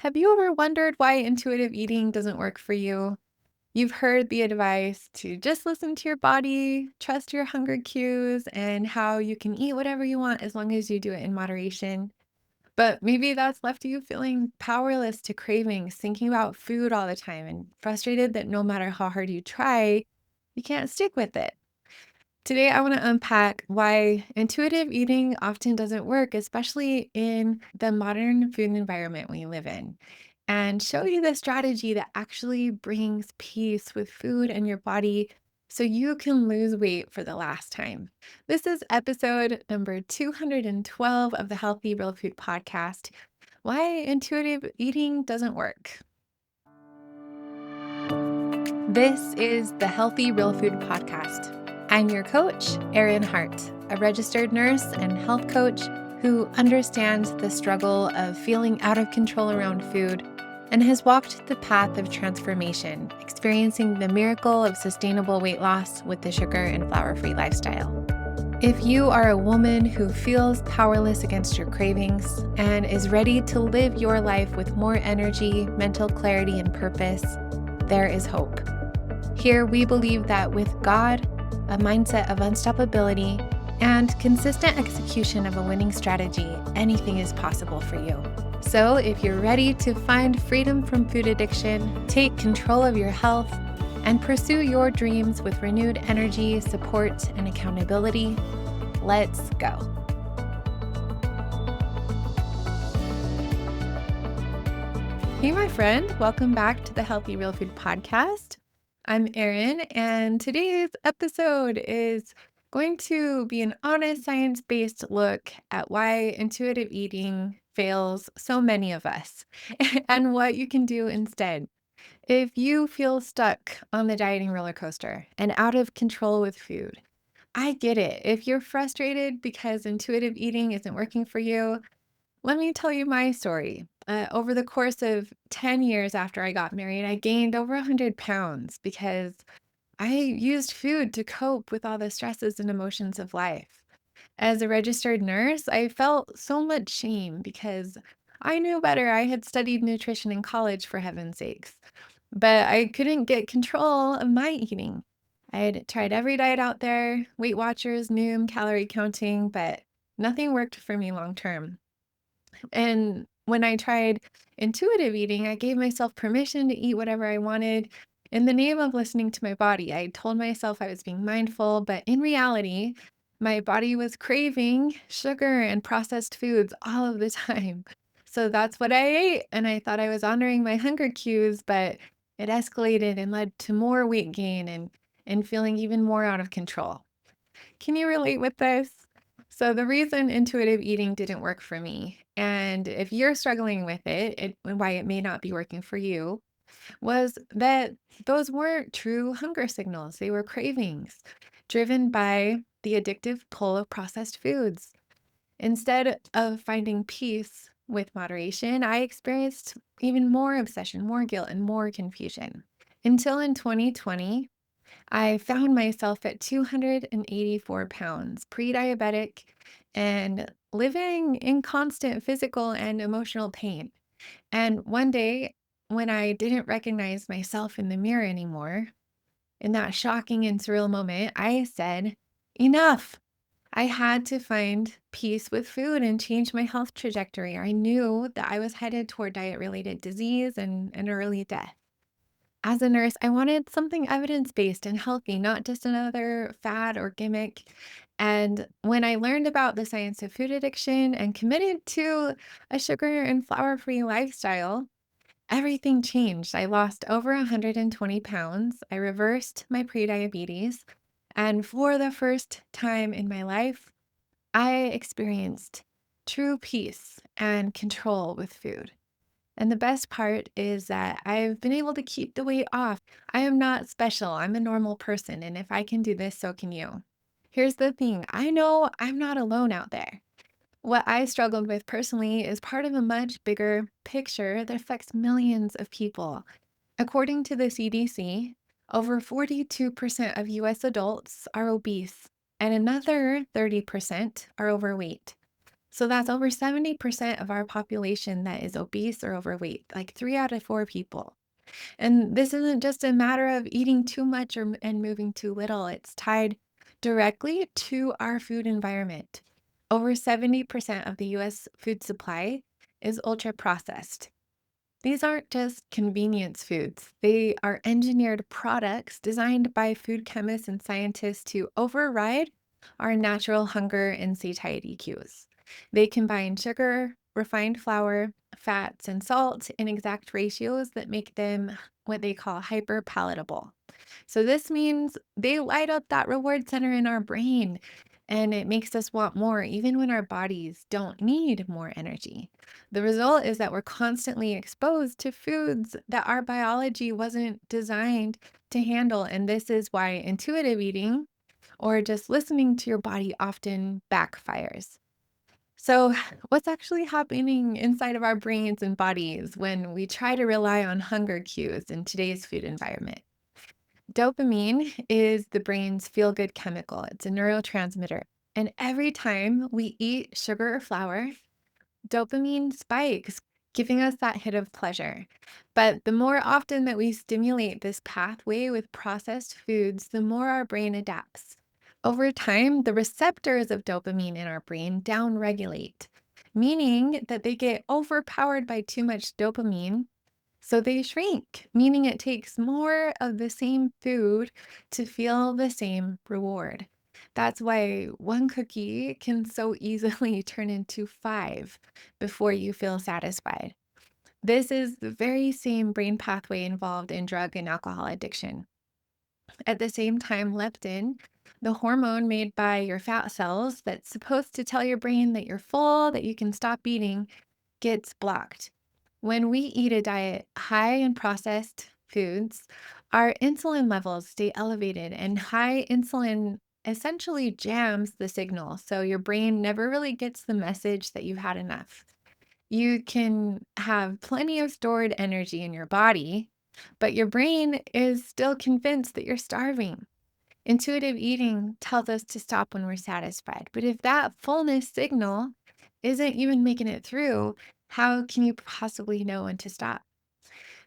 Have you ever wondered why intuitive eating doesn't work for you? You've heard the advice to just listen to your body, trust your hunger cues, and how you can eat whatever you want as long as you do it in moderation. But maybe that's left you feeling powerless to cravings, thinking about food all the time, and frustrated that no matter how hard you try, you can't stick with it. Today, I want to unpack why intuitive eating often doesn't work, especially in the modern food environment we live in, and show you the strategy that actually brings peace with food and your body so you can lose weight for the last time. This is episode number 212 of the Healthy Real Food Podcast: Why Intuitive Eating Doesn't Work. This is the Healthy Real Food Podcast. I'm your coach, Erin Hart, a registered nurse and health coach who understands the struggle of feeling out of control around food and has walked the path of transformation, experiencing the miracle of sustainable weight loss with the sugar and flour-free lifestyle. If you are a woman who feels powerless against your cravings and is ready to live your life with more energy, mental clarity, and purpose, there is hope. Here, we believe that with God, a mindset of unstoppability, and consistent execution of a winning strategy, anything is possible for you. So, if you're ready to find freedom from food addiction, take control of your health, and pursue your dreams with renewed energy, support, and accountability, let's go. Hey, my friend, welcome back to the Healthy Real Food Podcast. I'm Erin, and today's episode is going to be an honest, science-based look at why intuitive eating fails so many of us and what you can do instead. If you feel stuck on the dieting roller coaster and out of control with food, I get it. If you're frustrated because intuitive eating isn't working for you, let me tell you my story. Over the course of 10 years after I got married, I gained over 100 pounds because I used food to cope with all the stresses and emotions of life. As a registered nurse, I felt so much shame because I knew better. I had studied nutrition in college, for heaven's sakes, but I couldn't get control of my eating. I had tried every diet out there, Weight Watchers, Noom, calorie counting, but nothing worked for me long term. And when I tried intuitive eating, I gave myself permission to eat whatever I wanted in the name of listening to my body. I told myself I was being mindful, but in reality, my body was craving sugar and processed foods all of the time. So that's what I ate. And I thought I was honoring my hunger cues, but it escalated and led to more weight gain and feeling even more out of control. Can you relate with this? So the reason intuitive eating didn't work for me, and if you're struggling with and why it may not be working for you, was that those weren't true hunger signals. They were cravings driven by the addictive pull of processed foods. Instead of finding peace with moderation, I experienced even more obsession, more guilt, and more confusion. Until in 2020, I found myself at 284 pounds, pre-diabetic, and living in constant physical and emotional pain. And one day, when I didn't recognize myself in the mirror anymore, in that shocking and surreal moment, I said, enough. I had to find peace with food and change my health trajectory. I knew that I was headed toward diet-related disease and early death. As a nurse, I wanted something evidence-based and healthy, not just another fad or gimmick. And when I learned about the science of food addiction and committed to a sugar and flour-free lifestyle, everything changed. I lost over 120 pounds. I reversed my prediabetes. And for the first time in my life, I experienced true peace and control with food. And the best part is that I've been able to keep the weight off. I am not special. I'm a normal person. And if I can do this, so can you. Here's the thing: I know I'm not alone out there. What I struggled with personally is part of a much bigger picture that affects millions of people. According to the CDC, over 42% of US adults are obese, and another 30% are overweight. So that's over 70% of our population that is obese or overweight, like 3 out of 4 people. And this isn't just a matter of eating too much and moving too little. It's tied directly to our food environment. Over 70% of the US food supply is ultra processed. These aren't just convenience foods. They are engineered products designed by food chemists and scientists to override our natural hunger and satiety cues. They combine sugar, refined flour, fats, and salt in exact ratios that make them what they call hyper palatable. So this means they light up that reward center in our brain and it makes us want more even when our bodies don't need more energy. The result is that we're constantly exposed to foods that our biology wasn't designed to handle. And this is why intuitive eating or just listening to your body often backfires. So, what's actually happening inside of our brains and bodies when we try to rely on hunger cues in today's food environment? Dopamine is the brain's feel good chemical, it's a neurotransmitter. And every time we eat sugar or flour, dopamine spikes, giving us that hit of pleasure. But the more often that we stimulate this pathway with processed foods, the more our brain adapts. Over time, the receptors of dopamine in our brain downregulate, meaning that they get overpowered by too much dopamine so they shrink, meaning it takes more of the same food to feel the same reward. That's why one cookie can so easily turn into five before you feel satisfied. This is the very same brain pathway involved in drug and alcohol addiction. At the same time, leptin, the hormone made by your fat cells that's supposed to tell your brain that you're full, that you can stop eating, gets blocked. When we eat a diet high in processed foods, our insulin levels stay elevated, and high insulin essentially jams the signal. So your brain never really gets the message that you've had enough. You can have plenty of stored energy in your body, but your brain is still convinced that you're starving. Intuitive eating tells us to stop when we're satisfied. But if that fullness signal isn't even making it through, how can you possibly know when to stop?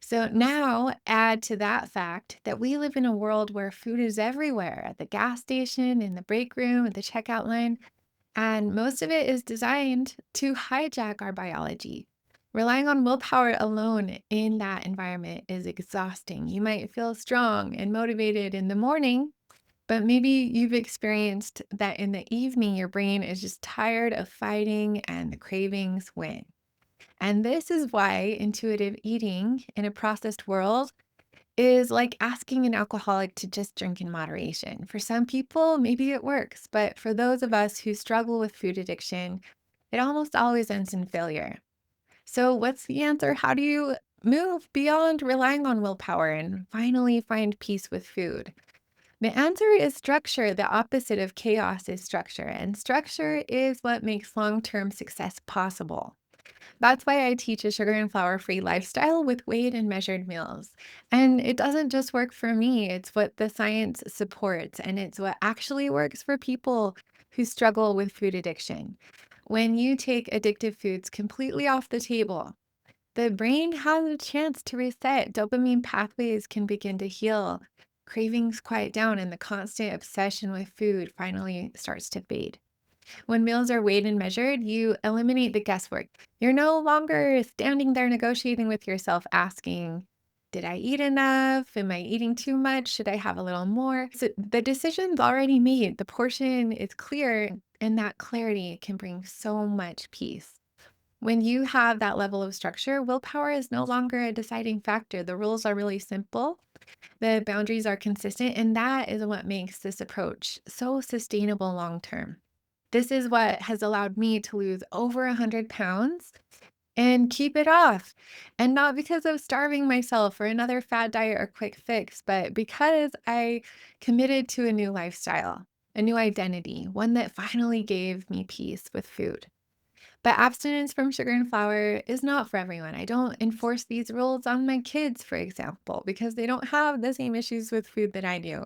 So now add to that fact that we live in a world where food is everywhere at the gas station, in the break room, at the checkout line, and most of it is designed to hijack our biology. Relying on willpower alone in that environment is exhausting. You might feel strong and motivated in the morning, but maybe you've experienced that in the evening, your brain is just tired of fighting and the cravings win. And this is why intuitive eating in a processed world is like asking an alcoholic to just drink in moderation. For some people, maybe it works, but for those of us who struggle with food addiction, it almost always ends in failure. So, what's the answer? How do you move beyond relying on willpower and finally find peace with food? The answer is structure. The opposite of chaos is structure, and structure is what makes long term success possible. That's why I teach a sugar and flour free lifestyle with weighed and measured meals. And it doesn't just work for me, it's what the science supports, and it's what actually works for people who struggle with food addiction. When you take addictive foods completely off the table, the brain has a chance to reset. Dopamine pathways can begin to heal. Cravings quiet down, and the constant obsession with food finally starts to fade. When meals are weighed and measured, you eliminate the guesswork. You're no longer standing there negotiating with yourself, asking, did I eat enough? Am I eating too much? Should I have a little more? So the decision's already made. The portion is clear, and that clarity can bring so much peace. When you have that level of structure, willpower is no longer a deciding factor. The rules are really simple, the boundaries are consistent, and that is what makes this approach so sustainable long term. This is what has allowed me to lose over 100 pounds and keep it off. And not because of starving myself or another fad diet or quick fix, but because I committed to a new lifestyle, a new identity, one that finally gave me peace with food. But abstinence from sugar and flour is not for everyone. I don't enforce these rules on my kids, for example, because they don't have the same issues with food that I do.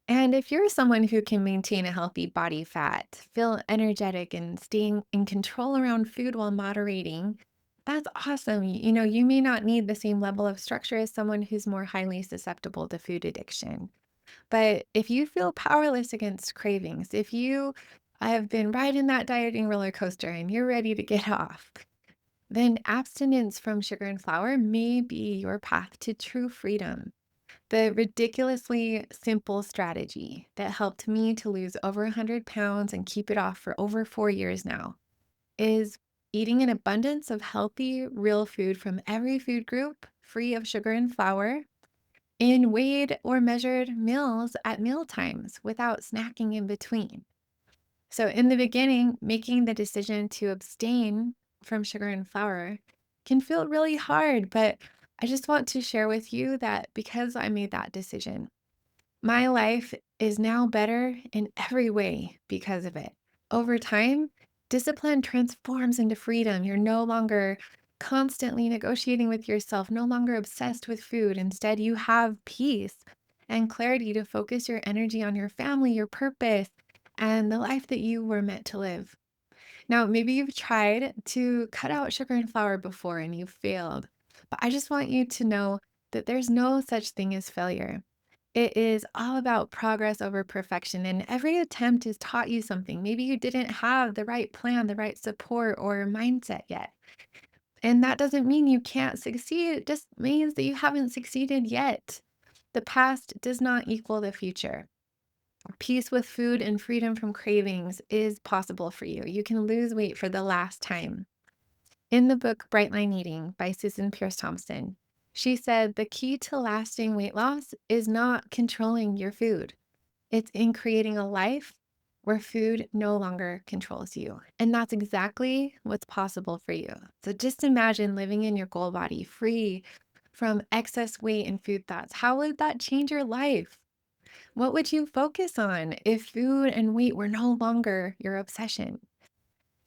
And if you're someone who can maintain a healthy body fat, feel energetic, and staying in control around food while moderating, that's awesome. You may not need the same level of structure as someone who's more highly susceptible to food addiction. But if you feel powerless against cravings, if you have been riding that dieting roller coaster and you're ready to get off, then abstinence from sugar and flour may be your path to true freedom. The ridiculously simple strategy that helped me to lose over 100 pounds and keep it off for over 4 years now is eating an abundance of healthy, real food from every food group, free of sugar and flour, in weighed or measured meals at meal times without snacking in between. So, in the beginning, making the decision to abstain from sugar and flour can feel really hard, but I just want to share with you that because I made that decision, my life is now better in every way because of it. Over time, discipline transforms into freedom. You're no longer constantly negotiating with yourself, no longer obsessed with food. Instead, you have peace and clarity to focus your energy on your family, your purpose, and the life that you were meant to live. Now, maybe you've tried to cut out sugar and flour before and you've failed, but I just want you to know that there's no such thing as failure. It is all about progress over perfection, and every attempt has taught you something. Maybe you didn't have the right plan, the right support, or mindset yet. And that doesn't mean you can't succeed, it just means that you haven't succeeded yet. The past does not equal the future. Peace with food and freedom from cravings is possible for you. You can lose weight for the last time. In the book Bright Line Eating by Susan Pierce Thompson, she said the key to lasting weight loss is not controlling your food. It's in creating a life where food no longer controls you. And that's exactly what's possible for you. So just imagine living in your goal body, free from excess weight and food thoughts. How would that change your life? What would you focus on if food and weight were no longer your obsession?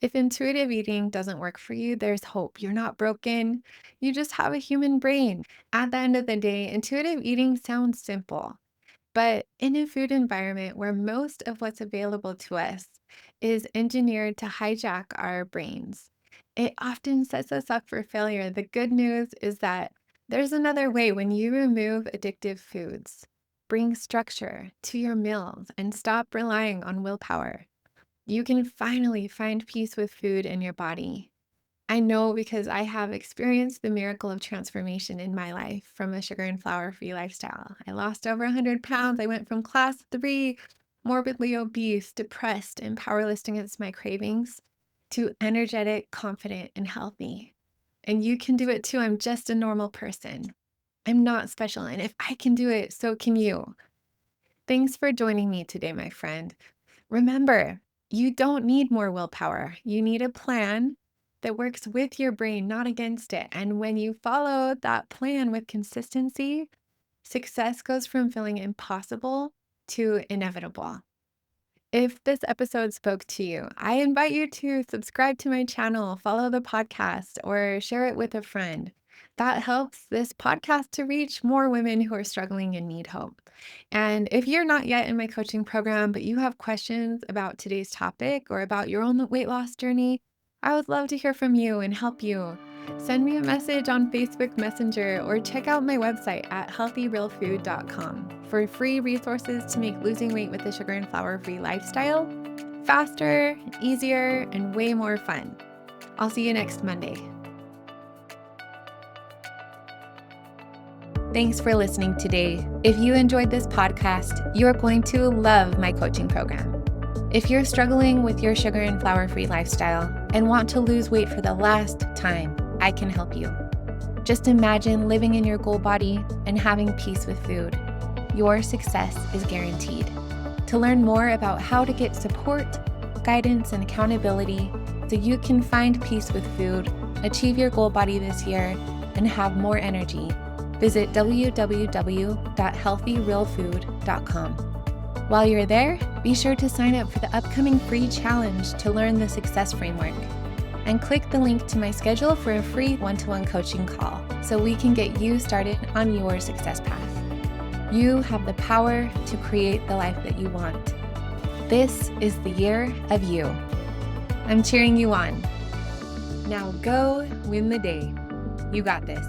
If intuitive eating doesn't work for you, there's hope. You're not broken. You just have a human brain. At the end of the day, intuitive eating sounds simple, but in a food environment where most of what's available to us is engineered to hijack our brains, it often sets us up for failure. The good news is that there's another way when you remove addictive foods. Bring structure to your meals and stop relying on willpower. You can finally find peace with food in your body. I know because I have experienced the miracle of transformation in my life from a sugar and flour free lifestyle. I lost over 100 pounds. I went from class 3, morbidly obese, depressed, and powerless against my cravings, to energetic, confident, and healthy. And you can do it too. I'm just a normal person. I'm not special. And if I can do it, so can you. Thanks for joining me today, my friend. Remember, you don't need more willpower. You need a plan that works with your brain, not against it. And when you follow that plan with consistency, success goes from feeling impossible to inevitable. If this episode spoke to you, I invite you to subscribe to my channel, follow the podcast, or share it with a friend. That helps this podcast to reach more women who are struggling and need hope. And if you're not yet in my coaching program, but you have questions about today's topic or about your own weight loss journey, I would love to hear from you and help you. Send me a message on Facebook Messenger or check out my website at healthyrealfood.com for free resources to make losing weight with a sugar and flour free lifestyle faster, easier, and way more fun. I'll see you next Monday. Thanks for listening today. If you enjoyed this podcast, you're going to love my coaching program. If you're struggling with your sugar and flour free lifestyle and want to lose weight for the last time, I can help you. Just imagine living in your goal body and having peace with food. Your success is guaranteed. To learn more about how to get support, guidance, and accountability so you can find peace with food, achieve your goal body this year, and have more energy, visit www.healthyrealfood.com. While you're there, be sure to sign up for the upcoming free challenge to learn the success framework, and click the link to my schedule for a free one-to-one coaching call so we can get you started on your success path. You have the power to create the life that you want. This is the year of you. I'm cheering you on. Now go win the day. You got this.